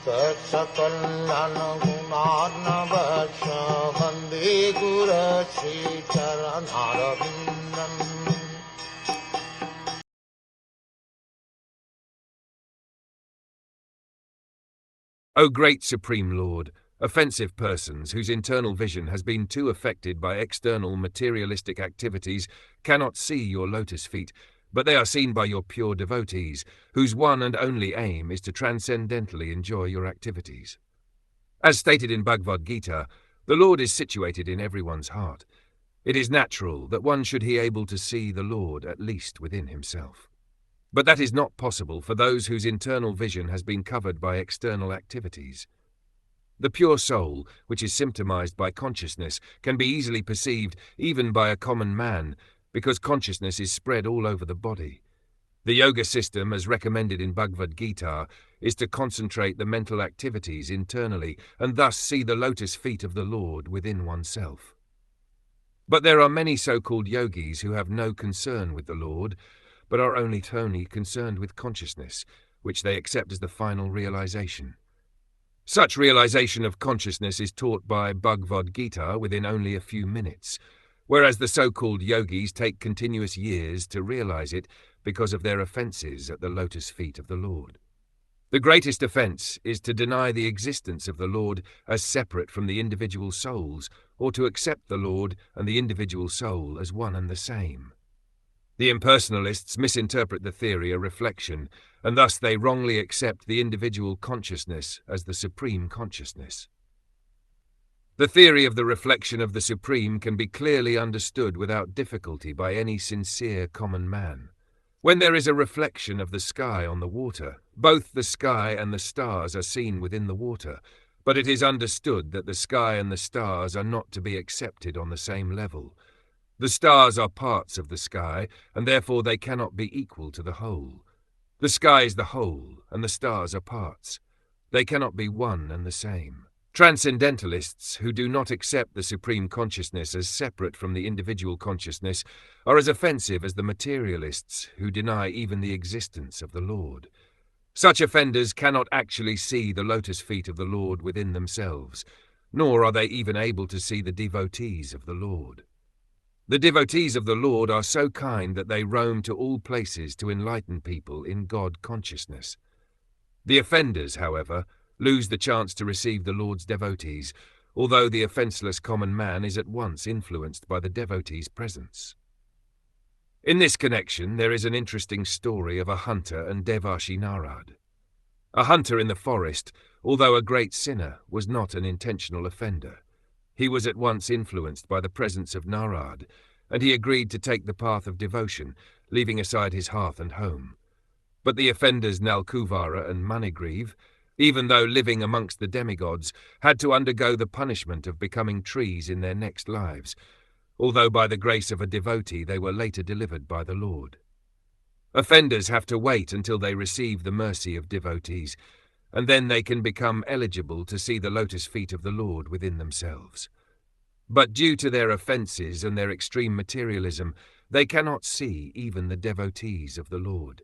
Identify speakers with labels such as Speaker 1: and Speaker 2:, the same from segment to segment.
Speaker 1: Saksakallan gunarnavasya Vande Guru Sri Charanarabindam.
Speaker 2: O great Supreme Lord, offensive persons whose internal vision has been too affected by external materialistic activities cannot see your lotus feet, but they are seen by your pure devotees, whose one and only aim is to transcendently enjoy your activities. As stated in Bhagavad Gita, the Lord is situated in everyone's heart. It is natural that one should be able to see the Lord at least within himself. But that is not possible for those whose internal vision has been covered by external activities. The pure soul, which is symptomized by consciousness, can be easily perceived even by a common man, because consciousness is spread all over the body. The yoga system, as recommended in Bhagavad Gita, is to concentrate the mental activities internally and thus see the lotus feet of the Lord within oneself. But there are many so-called yogis who have no concern with the Lord, but are only concerned with consciousness, which they accept as the final realization. Such realization of consciousness is taught by Bhagavad Gita within only a few minutes, whereas the so-called yogis take continuous years to realize it because of their offenses at the lotus feet of the Lord. The greatest offense is to deny the existence of the Lord as separate from the individual souls, or to accept the Lord and the individual soul as one and the same. The impersonalists misinterpret the theory of reflection, and thus they wrongly accept the individual consciousness as the supreme consciousness. The theory of the reflection of the Supreme can be clearly understood without difficulty by any sincere common man. When there is a reflection of the sky on the water, both the sky and the stars are seen within the water, but it is understood that the sky and the stars are not to be accepted on the same level. The stars are parts of the sky, and therefore they cannot be equal to the whole. The sky is the whole, and the stars are parts. They cannot be one and the same. Transcendentalists who do not accept the supreme consciousness as separate from the individual consciousness are as offensive as the materialists who deny even the existence of the Lord. Such offenders cannot actually see the lotus feet of the Lord within themselves, nor are they even able to see the devotees of the Lord. The devotees of the Lord are so kind that they roam to all places to enlighten people in God consciousness. The offenders, however, lose the chance to receive the Lord's devotees, although the offenseless common man is at once influenced by the devotee's presence. In this connection, there is an interesting story of a hunter and Devarshi Narad. A hunter in the forest, although a great sinner, was not an intentional offender. He was at once influenced by the presence of Narad, and he agreed to take the path of devotion, leaving aside his hearth and home. But the offenders Nalkuvara and Manigriv, even though living amongst the demigods, had to undergo the punishment of becoming trees in their next lives, although by the grace of a devotee they were later delivered by the Lord. Offenders have to wait until they receive the mercy of devotees, and then they can become eligible to see the lotus feet of the Lord within themselves. But due to their offenses and their extreme materialism, they cannot see even the devotees of the Lord.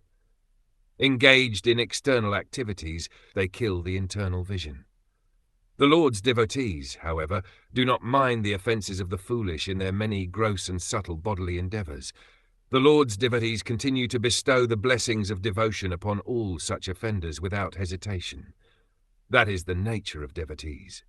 Speaker 2: Engaged in external activities, they kill the internal vision. The Lord's devotees, however, do not mind the offenses of the foolish in their many gross and subtle bodily endeavors. The Lord's devotees continue to bestow the blessings of devotion upon all such offenders without hesitation. That is the nature of devotees.